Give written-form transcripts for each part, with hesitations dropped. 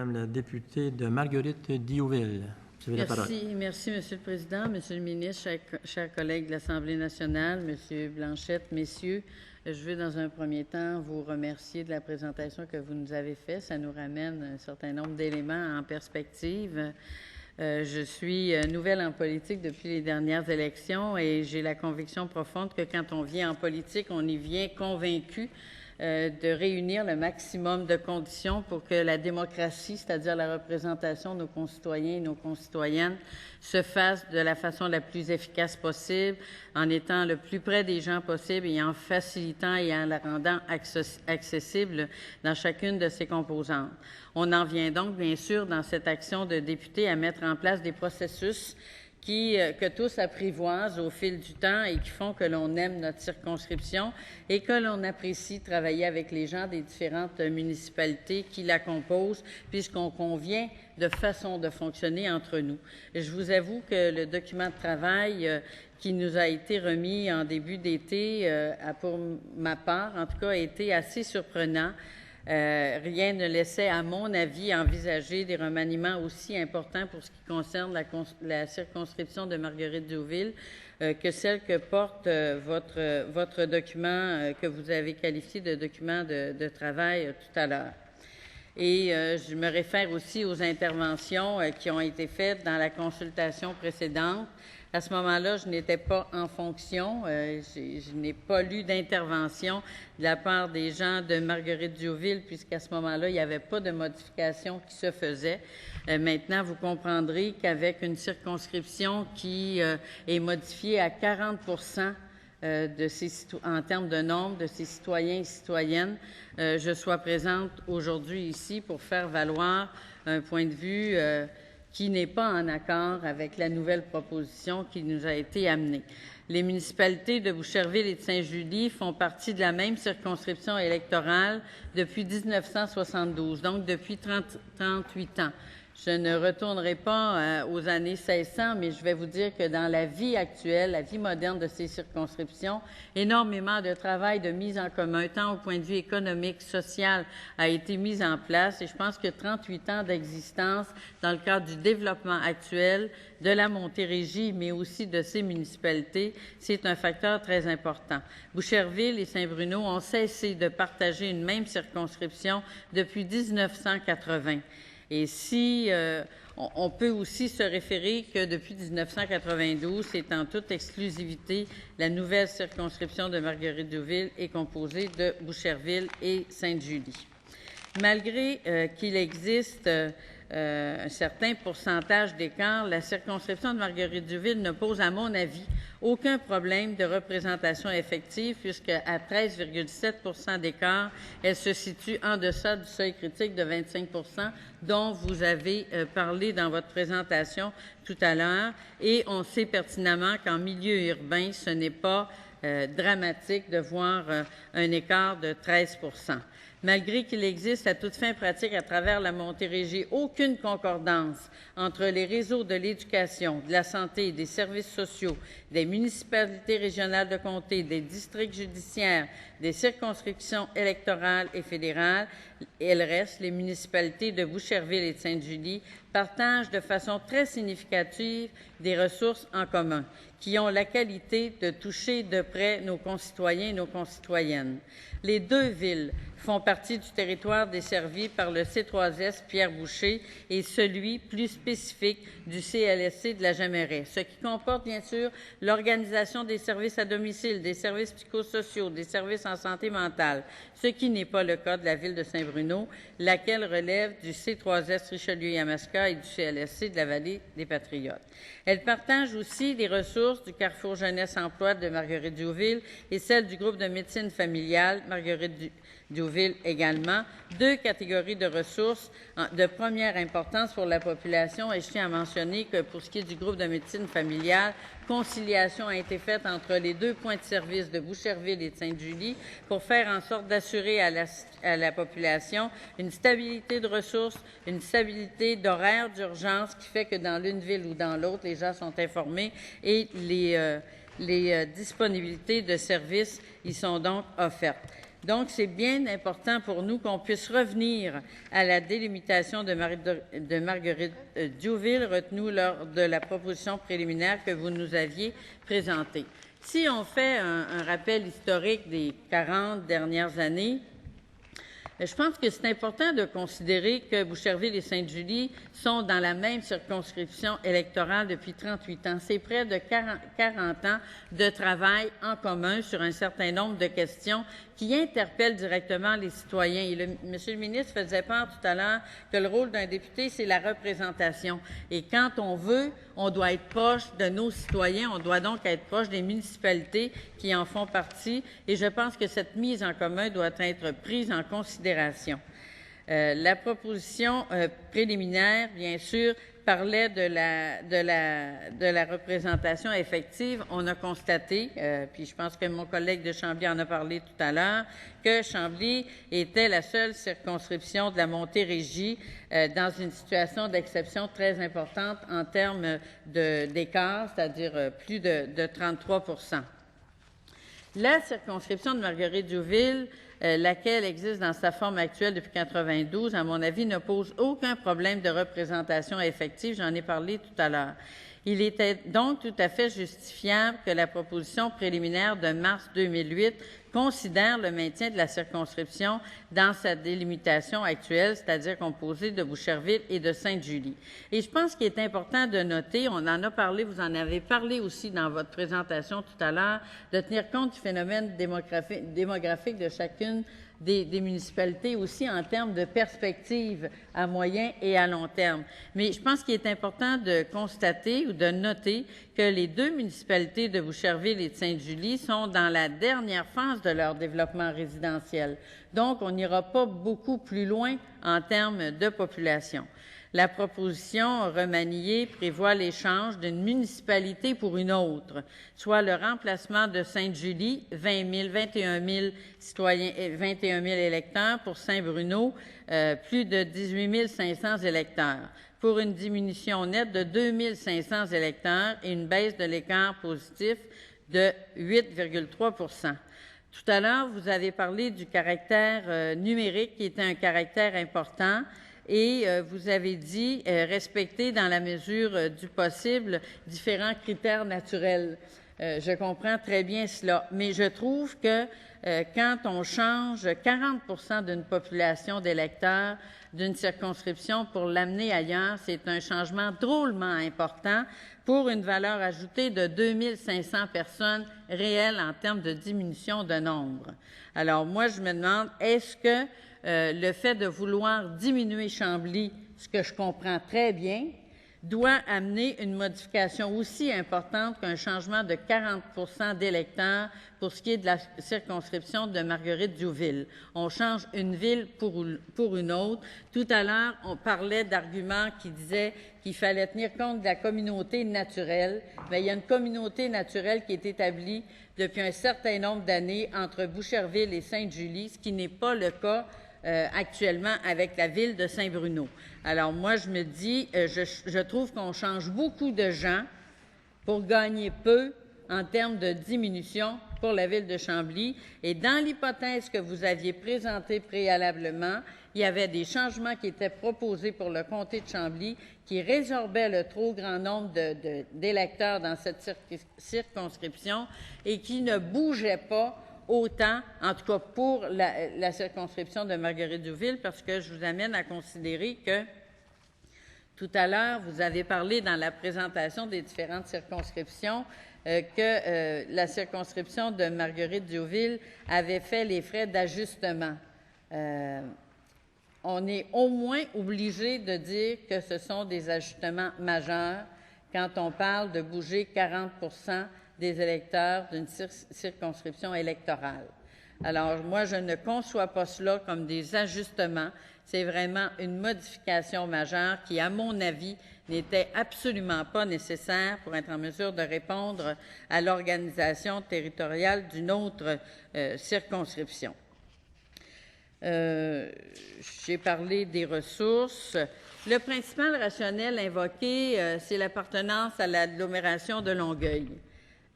Madame la députée de Marguerite Diouville. Vous avez la parole. Merci, Monsieur le Président, Monsieur le ministre, chers collègues de l'Assemblée nationale, Monsieur Blanchette, messieurs. Je veux dans un premier temps vous remercier de la présentation que vous nous avez faite. Ça nous ramène un certain nombre d'éléments en perspective. Je suis nouvelle en politique depuis les dernières élections et j'ai la conviction profonde que quand on vient en politique, on y vient convaincu de réunir le maximum de conditions pour que la démocratie, c'est-à-dire la représentation de nos concitoyens et nos concitoyennes, se fasse de la façon la plus efficace possible, en étant le plus près des gens possible et en facilitant et en la rendant accessible dans chacune de ses composantes. On en vient donc, bien sûr, dans cette action de député à mettre en place des processus que tous apprivoisent au fil du temps et qui font que l'on aime notre circonscription et que l'on apprécie travailler avec les gens des différentes municipalités qui la composent, puisqu'on convient de façon de fonctionner entre nous. Je vous avoue que le document de travail qui nous a été remis en début d'été, pour ma part, en tout cas, a été assez surprenant. Rien ne laissait, à mon avis, envisager des remaniements aussi importants pour ce qui concerne la circonscription de Marguerite-Diouville que celle que porte votre document que vous avez qualifié de document de travail tout à l'heure. Et je me réfère aussi aux interventions qui ont été faites dans la consultation précédente. À ce moment-là, je n'étais pas en fonction. Je n'ai pas lu d'intervention de la part des gens de Marguerite-Diouville, puisqu'à ce moment-là, il n'y avait pas de modification qui se faisait. Maintenant, vous comprendrez qu'avec une circonscription qui est modifiée à 40 en termes de nombre de ses citoyens et citoyennes, je sois présente aujourd'hui ici pour faire valoir un point de vue qui n'est pas en accord avec la nouvelle proposition qui nous a été amenée. Les municipalités de Boucherville et de Saint-Julie font partie de la même circonscription électorale depuis 1972, donc depuis 38 ans. Je ne retournerai pas aux années 1600, mais je vais vous dire que dans la vie actuelle, la vie moderne de ces circonscriptions, énormément de travail de mise en commun, tant au point de vue économique, social, a été mis en place. Et je pense que 38 ans d'existence dans le cadre du développement actuel de la Montérégie, mais aussi de ces municipalités, c'est un facteur très important. Boucherville et Saint-Bruno ont cessé de partager une même circonscription depuis 1980. Et si on peut aussi se référer que depuis 1992, c'est en toute exclusivité, la nouvelle circonscription de Marguerite-Diouville est composée de Boucherville et Sainte-Julie. Malgré qu'il existe un certain pourcentage d'écart, la circonscription de Marguerite-Diouville ne pose, à mon avis, aucun problème de représentation effective, puisqu'à 13,7 d'écart, elle se situe en deçà du seuil critique de 25 dont vous avez parlé dans votre présentation tout à l'heure. Et on sait pertinemment qu'en milieu urbain, ce n'est pas dramatique de voir un écart de 13 Malgré qu'il existe à toute fin pratique à travers la Montérégie aucune concordance entre les réseaux de l'éducation, de la santé, des services sociaux, des municipalités régionales de comté, des districts judiciaires, des circonscriptions électorales et fédérales, il reste les municipalités de Boucherville et de Sainte-Julie partagent de façon très significative des ressources en commun qui ont la qualité de toucher de près nos concitoyens et nos concitoyennes. Les deux villes font partie du territoire desservi par le C3S Pierre-Boucher et celui plus spécifique du CLSC de la Jemeraie, ce qui comporte bien sûr l'organisation des services à domicile, des services psychosociaux, des services en santé mentale, ce qui n'est pas le cas de la ville de Saint-Bruno, laquelle relève du C3S Richelieu-Yamaska et du CLSC de la Vallée des Patriotes. Elle partage aussi les ressources du Carrefour Jeunesse-Emploi de Marguerite-Diouville et celles du groupe de médecine familiale Marguerite-Diouville également, deux catégories de ressources de première importance pour la population. Et je tiens à mentionner que pour ce qui est du groupe de médecine familiale, conciliation a été faite entre les deux points de service de Boucherville et de Sainte-Julie pour faire en sorte d'assurer à la population une stabilité de ressources, une stabilité d'horaire d'urgence qui fait que dans l'une ville ou dans l'autre, les gens sont informés et les disponibilités de services y sont donc offertes. Donc, c'est bien important pour nous qu'on puisse revenir à la délimitation de Marguerite-Diouville retenue lors de la proposition préliminaire que vous nous aviez présentée. Si on fait un rappel historique des 40 dernières années, je pense que c'est important de considérer que Boucherville et Sainte-Julie sont dans la même circonscription électorale depuis 38 ans. C'est près de 40 ans de travail en commun sur un certain nombre de questions qui interpellent directement les citoyens. Et Monsieur le ministre faisait part tout à l'heure que le rôle d'un député, c'est la représentation. Et quand on veut, on doit être proche de nos citoyens, on doit donc être proche des municipalités qui en font partie. Et je pense que cette mise en commun doit être prise en considération. La proposition préliminaire, bien sûr, parlait de la représentation effective. On a constaté, puis je pense que mon collègue de Chambly en a parlé tout à l'heure, que Chambly était la seule circonscription de la Montérégie dans une situation d'exception très importante en termes d'écart, c'est-à-dire plus de 33 %. La circonscription de Marguerite-Diouville, laquelle existe dans sa forme actuelle depuis 1992, à mon avis, ne pose aucun problème de représentation effective. J'en ai parlé tout à l'heure. Il était donc tout à fait justifiable que la proposition préliminaire de mars 2008 considère le maintien de la circonscription dans sa délimitation actuelle, c'est-à-dire composée de Boucherville et de Sainte-Julie. Et je pense qu'il est important de noter, on en a parlé, vous en avez parlé aussi dans votre présentation tout à l'heure, de tenir compte du phénomène démographique de chacune des municipalités aussi en termes de perspectives à moyen et à long terme. Mais je pense qu'il est important de constater ou de noter que les deux municipalités de Boucherville et de Sainte-Julie sont dans la dernière phase de leur développement résidentiel. Donc, on n'ira pas beaucoup plus loin en termes de population. La proposition remaniée prévoit l'échange d'une municipalité pour une autre, soit le remplacement de Sainte-Julie, 21 000 citoyens et 21 000 électeurs, pour Saint-Bruno, plus de 18 500 électeurs, pour une diminution nette de 2 500 électeurs et une baisse de l'écart positif de 8,3 %. Tout à l'heure, vous avez parlé du caractère numérique qui était un caractère important. Et vous avez dit respecter dans la mesure du possible différents critères naturels. Je comprends très bien cela, mais je trouve que quand on change 40 % d'une population d'électeurs d'une circonscription pour l'amener ailleurs, c'est un changement drôlement important pour une valeur ajoutée de 2 500 personnes réelles en termes de diminution de nombre. Alors moi, je me demande, est-ce que le fait de vouloir diminuer Chambly, ce que je comprends très bien, doit amener une modification aussi importante qu'un changement de 40 % d'électeurs pour ce qui est de la circonscription de Marguerite-Diouville. On change une ville pour une autre. Tout à l'heure, on parlait d'arguments qui disaient qu'il fallait tenir compte de la communauté naturelle. Mais il y a une communauté naturelle qui est établie depuis un certain nombre d'années entre Boucherville et Sainte-Julie, ce qui n'est pas le cas actuellement avec la ville de Saint-Bruno. Alors moi, je me dis, je trouve qu'on change beaucoup de gens pour gagner peu en termes de diminution pour la ville de Chambly. Et dans l'hypothèse que vous aviez présentée préalablement, il y avait des changements qui étaient proposés pour le comté de Chambly qui résorbaient le trop grand nombre d'électeurs dans cette circonscription et qui ne bougeaient pas autant, en tout cas pour la circonscription de Marguerite-Diouville, parce que je vous amène à considérer que tout à l'heure, vous avez parlé dans la présentation des différentes circonscriptions que la circonscription de Marguerite-Diouville avait fait les frais d'ajustement. On est au moins obligé de dire que ce sont des ajustements majeurs quand on parle de bouger 40 % des électeurs d'une circonscription électorale. Alors, moi, je ne conçois pas cela comme des ajustements. C'est vraiment une modification majeure qui, à mon avis, n'était absolument pas nécessaire pour être en mesure de répondre à l'organisation territoriale d'une autre circonscription. J'ai parlé des ressources. Le principal rationnel invoqué, c'est l'appartenance à l'agglomération de Longueuil.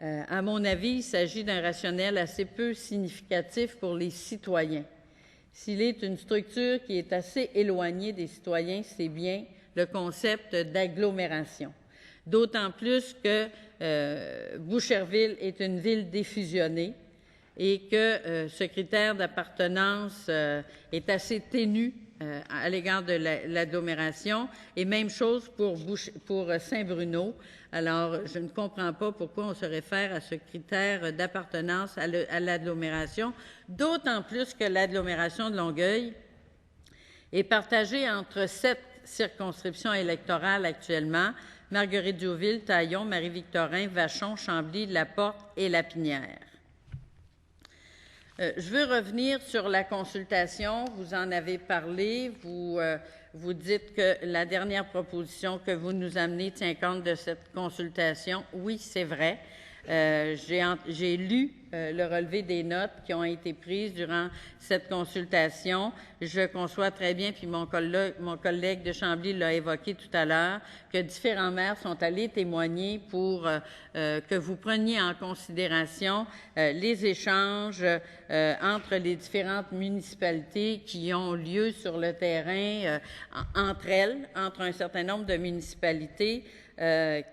À mon avis, il s'agit d'un rationnel assez peu significatif pour les citoyens. S'il est une structure qui est assez éloignée des citoyens, c'est bien le concept d'agglomération. D'autant plus que Boucherville est une ville défusionnée et que ce critère d'appartenance est assez ténu à l'égard de l'agglomération. Et même chose pour Saint-Bruno. Alors, je ne comprends pas pourquoi on se réfère à ce critère d'appartenance à l'agglomération, d'autant plus que l'agglomération de Longueuil est partagée entre 7 circonscriptions électorales actuellement: Marguerite-Diouville, Taillon, Marie-Victorin, Vachon, Chambly, Laporte et Lapinière. Je veux revenir sur la consultation. Vous en avez parlé. Vous dites que la dernière proposition que vous nous amenez tient compte de cette consultation. Oui, c'est vrai. J'ai lu le relevé des notes qui ont été prises durant cette consultation. Je conçois très bien, puis mon collègue de Chambly l'a évoqué tout à l'heure, que différents maires sont allés témoigner pour que vous preniez en considération les échanges entre les différentes municipalités qui ont lieu sur le terrain, entre elles, entre un certain nombre de municipalités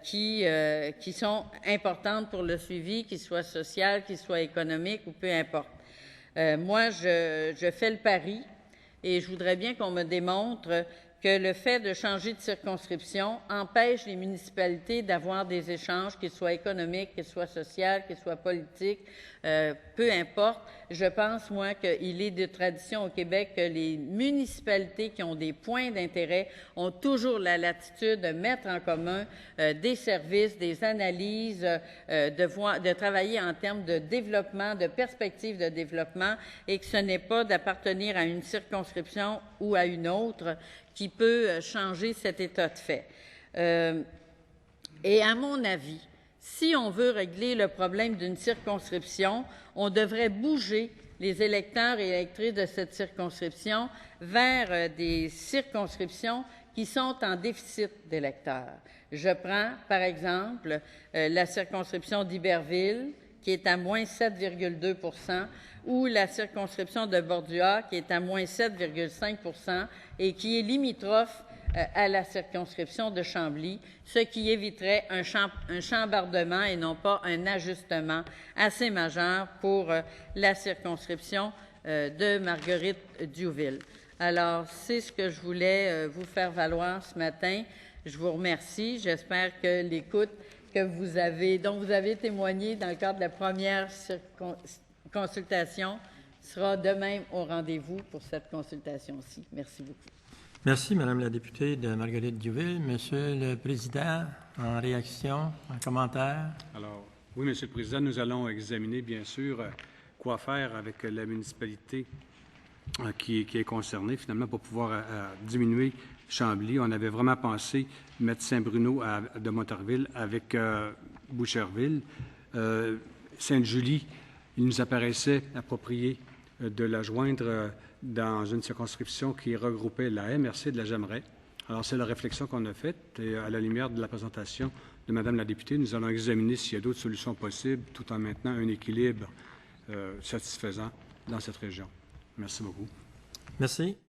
qui sont importantes pour le suivi, qu'il soit social, qu'il soit économique ou peu importe. Moi, je fais le pari et je voudrais bien qu'on me démontre que le fait de changer de circonscription empêche les municipalités d'avoir des échanges, qu'ils soient économiques, qu'ils soient sociaux, qu'ils soient politiques, peu importe. Je pense, moi, qu'il est de tradition au Québec que les municipalités qui ont des points d'intérêt ont toujours la latitude de mettre en commun des services, des analyses, de travailler en termes de développement, de perspectives de développement, et que ce n'est pas d'appartenir à une circonscription ou à une autre qui peut changer cet état de fait. Et à mon avis, si on veut régler le problème d'une circonscription, on devrait bouger les électeurs et électrices de cette circonscription vers des circonscriptions qui sont en déficit d'électeurs. Je prends, par exemple, la circonscription d'Iberville, qui est à moins 7,2 %, ou la circonscription de Bordua, qui est à moins 7,5 % et qui est limitrophe à la circonscription de Chambly, ce qui éviterait un chambardement et non pas un ajustement assez majeur pour la circonscription de Marguerite-Diouville. Alors, c'est ce que je voulais vous faire valoir ce matin. Je vous remercie. J'espère que l'écoute dont vous avez témoigné dans le cadre de la première consultation sera de même au rendez-vous pour cette consultation-ci. Merci beaucoup. Merci, Madame la députée de Marguerite-Diouville. Monsieur le Président, en réaction, en commentaire? Alors, oui, Monsieur le Président, nous allons examiner, bien sûr, quoi faire avec la municipalité qui est concernée, finalement, pour pouvoir diminuer Chambly. On avait vraiment pensé mettre Saint-Bruno de Montarville avec Boucherville. Sainte-Julie, il nous apparaissait approprié de la joindre dans une circonscription qui regroupait la MRC de la Jemmeraie. Alors, c'est la réflexion qu'on a faite et à la lumière de la présentation de Madame la députée, nous allons examiner s'il y a d'autres solutions possibles tout en maintenant un équilibre satisfaisant dans cette région. Merci beaucoup. Merci.